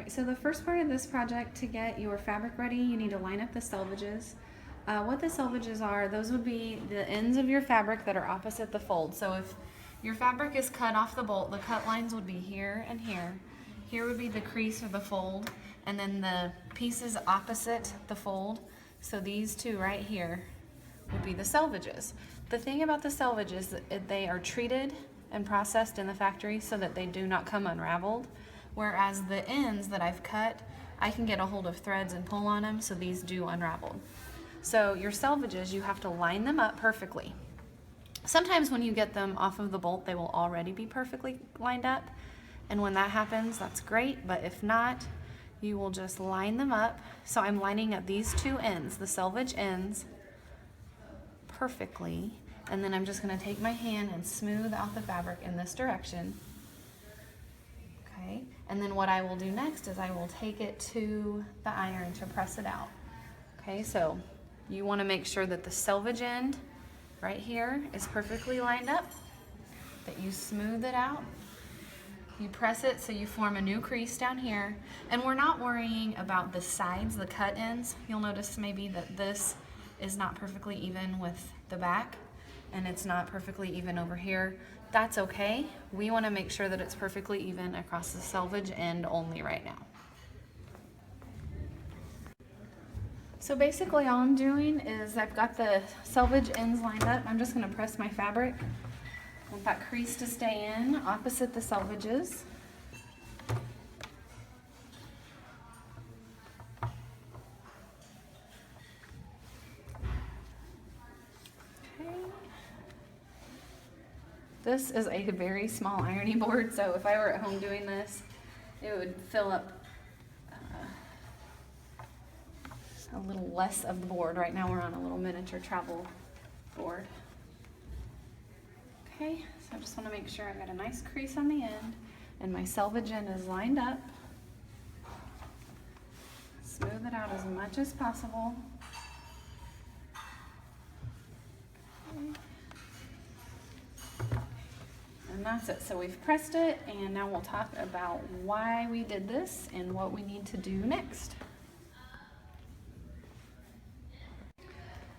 Alright, so the first part of this project, to get your fabric ready, you need to line up the selvages. What the selvages are, those would be the ends of your fabric that are opposite the fold. So if your fabric is cut off the bolt, the cut lines would be here and here. Here would be the crease or the fold, and then the pieces opposite the fold. So these two right here would be the selvages. The thing about the selvages is that they are treated and processed in the factory so that they do not come unraveled. Whereas the ends that I've cut, I can get a hold of threads and pull on them, so these do unravel. So your selvages, you have to line them up perfectly. Sometimes when you get them off of the bolt, they will already be perfectly lined up. And when that happens, that's great, but if not, you will just line them up. So I'm lining up these two ends, the selvage ends, perfectly. And then I'm just gonna take my hand and smooth out the fabric in this direction. Okay, and then what I will do next is I will take it to the iron to press it out. Okay, so you want to make sure that the selvage end right here is perfectly lined up, that you smooth it out. You press it so you form a new crease down here, and we're not worrying about the sides, the cut ends. You'll notice maybe that this is not perfectly even with the back, and it's not perfectly even over here. That's okay. We want to make sure that it's perfectly even across the selvage end only right now. So basically all I'm doing is I've got the selvage ends lined up. I'm just going to press my fabric. I want that crease to stay in opposite the selvages. This is a very small ironing board, so if I were at home doing this, it would fill up a little less of the board. Right now we're on a little miniature travel board. Okay, so I just want to make sure I've got a nice crease on the end and my selvage end is lined up. Smooth it out as much as possible. Okay. And that's it. So we've pressed it, and now we'll talk about why we did this and what we need to do next.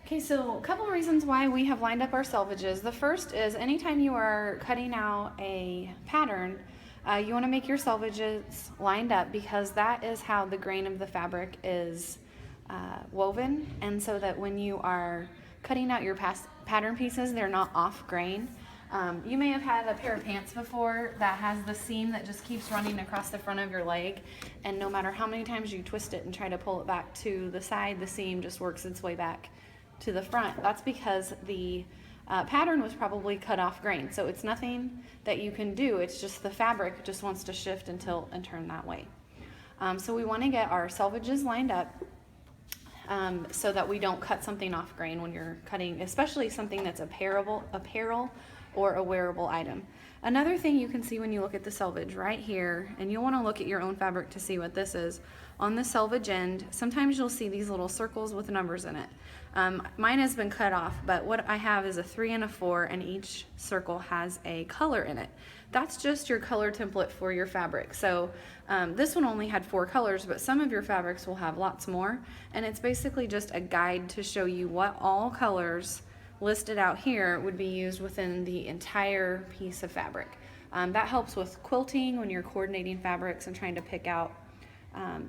Okay, so a couple of reasons why we have lined up our selvages. The first is anytime you are cutting out a pattern, you want to make your selvages lined up, because that is how the grain of the fabric is woven, and so that when you are cutting out your pattern pieces, they're not off grain. You may have had a pair of pants before that has the seam that just keeps running across the front of your leg, and no matter how many times you twist it and try to pull it back to the side, the seam just works its way back to the front. That's because the pattern was probably cut off grain. So it's nothing that you can do, it's just the fabric just wants to shift and tilt and turn that way. So we want to get our selvages lined up so that we don't cut something off grain when you're cutting, especially something that's apparel or a wearable item. Another thing you can see when you look at the selvage right here, and you'll want to look at your own fabric to see what this is. On the selvage end, sometimes you'll see these little circles with numbers in it. Mine has been cut off, but what I have is a 3 and a 4, and each circle has a color in it. That's just your color template for your fabric. So this one only had 4 colors, but some of your fabrics will have lots more, and it's basically just a guide to show you what all colors listed out here would be used within the entire piece of fabric. That helps with quilting when you're coordinating fabrics and trying to pick out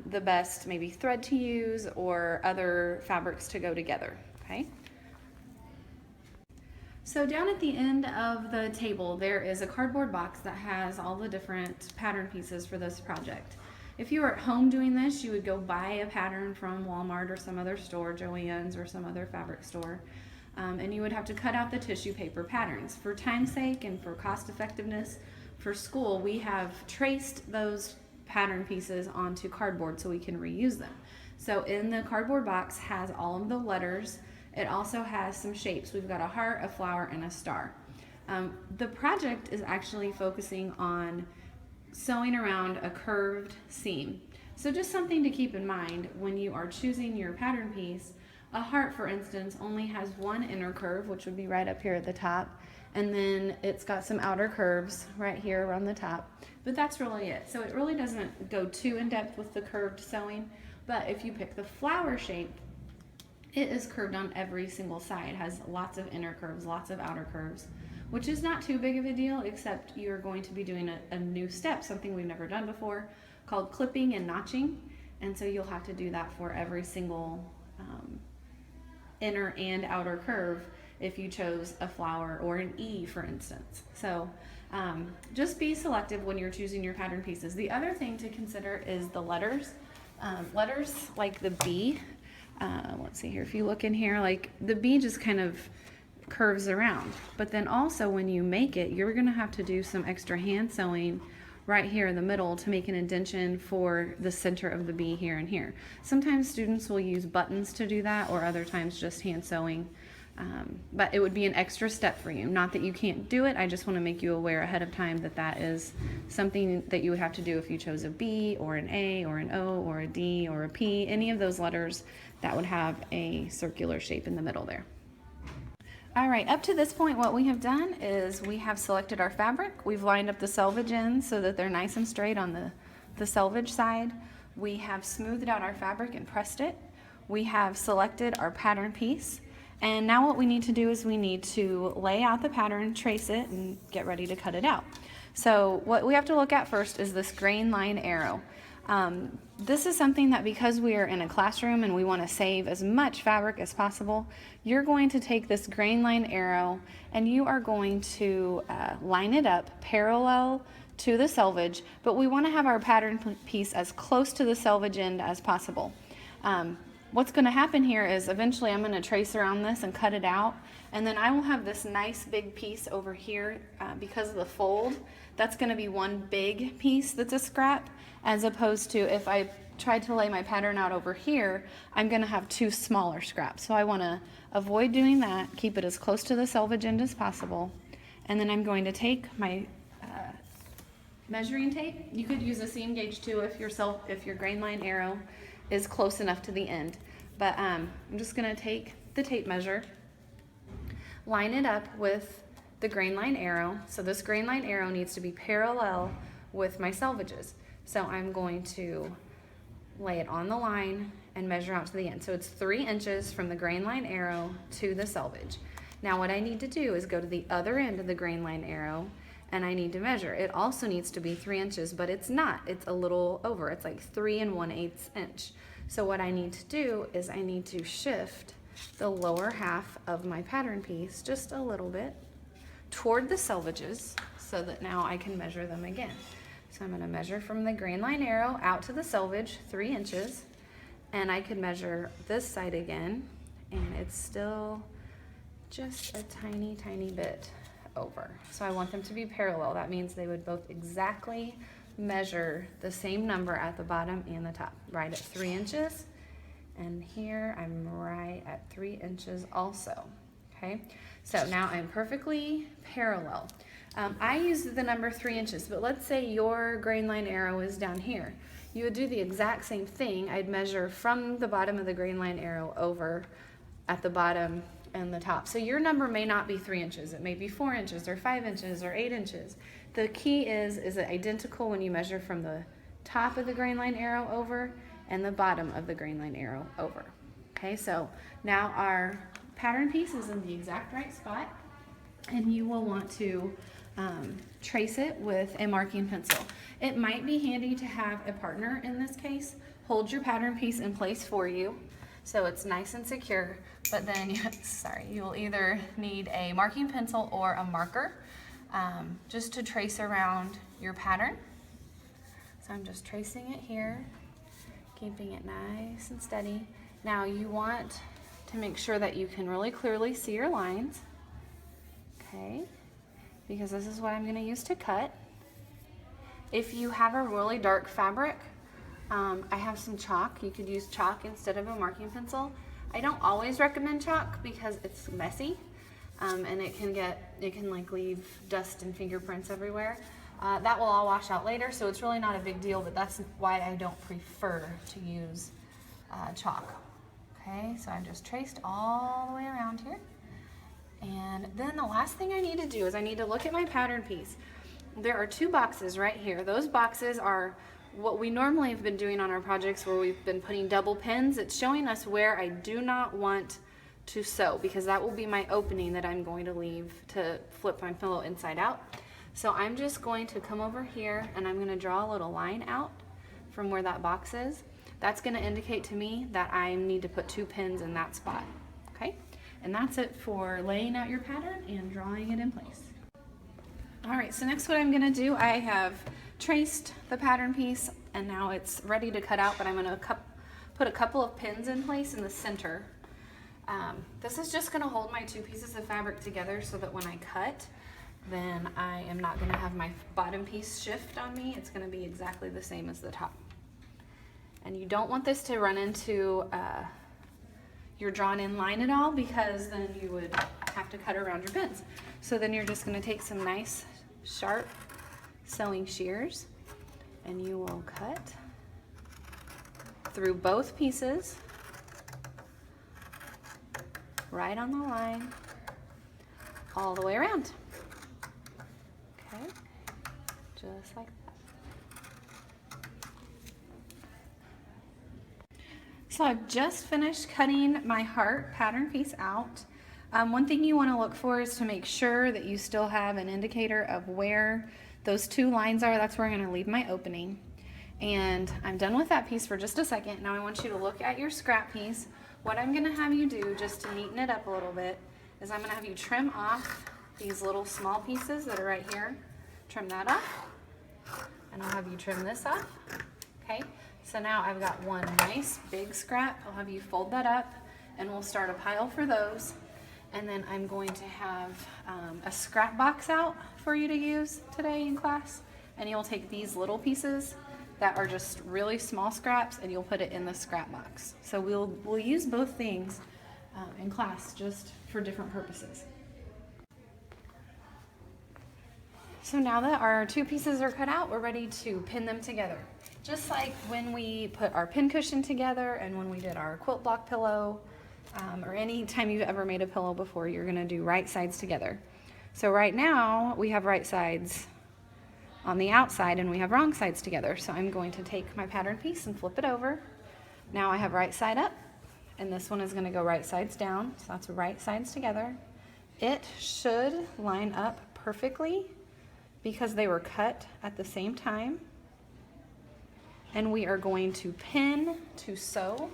the best maybe thread to use or other fabrics to go together. Okay. So down at the end of the table there is a cardboard box that has all the different pattern pieces for this project. If you were at home doing this, you would go buy a pattern from Walmart or some other store, Joann's or some other fabric store. And you would have to cut out the tissue paper patterns. For time's sake and for cost effectiveness for school, we have traced those pattern pieces onto cardboard so we can reuse them. So in the cardboard box has all of the letters. It also has some shapes. We've got a heart, a flower, and a star. The project is actually focusing on sewing around a curved seam. So just something to keep in mind when you are choosing your pattern piece. A heart, for instance, only has one inner curve, which would be right up here at the top, and then it's got some outer curves right here around the top, but that's really it. So it really doesn't go too in depth with the curved sewing, but if you pick the flower shape, it is curved on every single side, has lots of inner curves, lots of outer curves, which is not too big of a deal, except you're going to be doing a new step, something we've never done before, called clipping and notching, and so you'll have to do that for every single inner and outer curve if you chose a flower or an E, for instance. So just be selective when you're choosing your pattern pieces. The other thing to consider is the letters. Letters like the B, let's see here, if you look in here, like the B just kind of curves around, but then also when you make it, you're gonna have to do some extra hand sewing right here in the middle to make an indentation for the center of the B here and here. Sometimes students will use buttons to do that, or other times just hand sewing. But it would be an extra step for you. Not that you can't do it, I just want to make you aware ahead of time that that is something that you would have to do if you chose a B or an A or an O or a D or a P, any of those letters that would have a circular shape in the middle there. All right, up to this point, what we have done is we have selected our fabric. We've lined up the selvage ends so that they're nice and straight on the selvage side. We have smoothed out our fabric and pressed it. We have selected our pattern piece. And now what we need to do is we need to lay out the pattern, trace it, and get ready to cut it out. So what we have to look at first is this grain line arrow. This is something that, because we are in a classroom and we want to save as much fabric as possible, you're going to take this grain line arrow and you are going to line it up parallel to the selvage, but we want to have our pattern piece as close to the selvage end as possible. What's going to happen here is eventually I'm going to trace around this and cut it out, and then I will have this nice big piece over here because of the fold. That's going to be one big piece that's a scrap, as opposed to if I tried to lay my pattern out over here, I'm going to have two smaller scraps. So I want to avoid doing that, keep it as close to the selvage end as possible, and then I'm going to take my measuring tape. You could use a seam gauge too if your grain line arrow is close enough to the end, but I'm just going to take the tape measure, line it up with the grain line arrow. So this grain line arrow needs to be parallel with my selvages. So I'm going to lay it on the line and measure out to the end. So it's 3 inches from the grain line arrow to the selvage. Now what I need to do is go to the other end of the grain line arrow and I need to measure. It also needs to be 3 inches, but it's not. It's a little over. It's like 3 1/8 inch. So what I need to do is I need to shift the lower half of my pattern piece just a little bit toward the selvages so that now I can measure them again. So I'm going to measure from the grain line arrow out to the selvage 3 inches, and I could measure this side again, and it's still just a tiny, tiny bit over. So I want them to be parallel. That means they would both exactly measure the same number at the bottom and the top, right at 3 inches. And here I'm right at 3 inches also. Okay, so now I'm perfectly parallel. I used the number 3 inches, but let's say your grain line arrow is down here. You would do the exact same thing. I'd measure from the bottom of the grain line arrow over at the bottom and the top. So your number may not be 3 inches. It may be 4 inches or 5 inches or 8 inches. The key is it identical when you measure from the top of the grain line arrow over and the bottom of the grain line arrow over. Okay, so now our pattern piece is in the exact right spot, and you will want to trace it with a marking pencil. It might be handy to have a partner in this case hold your pattern piece in place for you so it's nice and secure, but then you will either need a marking pencil or a marker just to trace around your pattern. So I'm just tracing it here, keeping it nice and steady. Now you want to make sure that you can really clearly see your lines, okay, because this is what I'm going to use to cut. If you have a really dark fabric, I have some chalk. You could use chalk instead of a marking pencil. I don't always recommend chalk because it's messy, and it can like leave dust and fingerprints everywhere. That will all wash out later, so it's really not a big deal, but that's why I don't prefer to use chalk. Okay, so I just traced all the way around here, And then the last thing I need to do is I need to look at my pattern piece. There are 2 boxes right here. Those boxes are what we normally have been doing on our projects where we've been putting double pins. It's showing us where I do not want to sew, because that will be my opening that I'm going to leave to flip my pillow inside out. So I'm just going to come over here and I'm going to draw a little line out from where that box is. That's going to indicate to me that I need to put 2 pins in that spot. Okay, and that's it for laying out your pattern and drawing it in place. All right, so next what I'm going to do, I have traced the pattern piece and now it's ready to cut out, but I'm going to put a couple of pins in place in the center. This is just going to hold my 2 pieces of fabric together so that when I cut, then I am not going to have my bottom piece shift on me. It's going to be exactly the same as the top. And you don't want this to run into your drawn in line at all, because then you would have to cut around your pins. So then you're just going to take some nice sharp sewing shears and you will cut through both pieces right on the line all the way around. Okay, just like that. So I've just finished cutting my heart pattern piece out. One thing you want to look for is to make sure that you still have an indicator of where those 2 lines are. That's where I'm going to leave my opening. And I'm done with that piece for just a second. Now I want you to look at your scrap piece. What I'm going to have you do, just to neaten it up a little bit, is I'm going to have you trim off these little small pieces that are right here. Trim that off. And I'll have you trim this off. Okay, so now I've got one nice big scrap. I'll have you fold that up and we'll start a pile for those. And then I'm going to have a scrap box out for you to use today in class. And you'll take these little pieces that are just really small scraps and you'll put it in the scrap box. So we'll use both things in class, just for different purposes. So now that our 2 pieces are cut out, we're ready to pin them together. Just like when we put our pin cushion together and when we did our quilt block pillow, or any time you've ever made a pillow before, you're going to do right sides together. So right now we have right sides on the outside and we have wrong sides together. So I'm going to take my pattern piece and flip it over. Now I have right side up and this one is going to go right sides down. So that's right sides together. It should line up perfectly because they were cut at the same time. And we are going to pin to sew.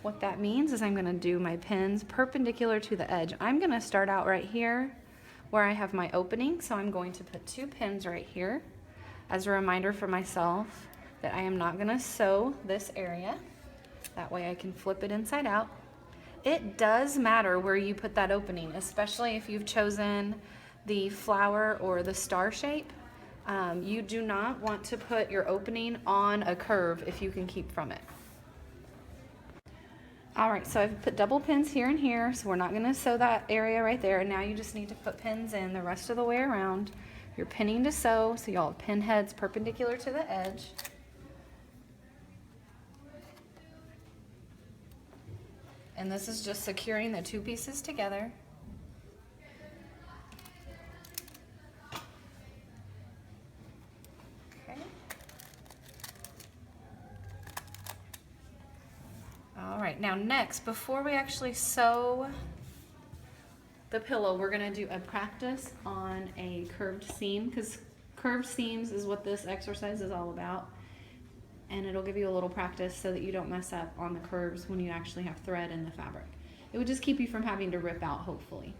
What that means is I'm going to do my pins perpendicular to the edge. I'm going to start out right here where I have my opening. So I'm going to put 2 pins right here as a reminder for myself that I am not going to sew this area. That way I can flip it inside out. It does matter where you put that opening, especially if you've chosen the flower or the star shape. You do not want to put your opening on a curve if you can keep from it. All right, so I've put double pins here and here, so we're not going to sew that area right there. And now you just need to put pins in the rest of the way around. You're pinning to sew, so y'all have pin heads perpendicular to the edge. And this is just securing the 2 pieces together. All right, now next, before we actually sew the pillow, we're gonna do a practice on a curved seam, because curved seams is what this exercise is all about. And it'll give you a little practice so that you don't mess up on the curves when you actually have thread in the fabric. It would just keep you from having to rip out, hopefully.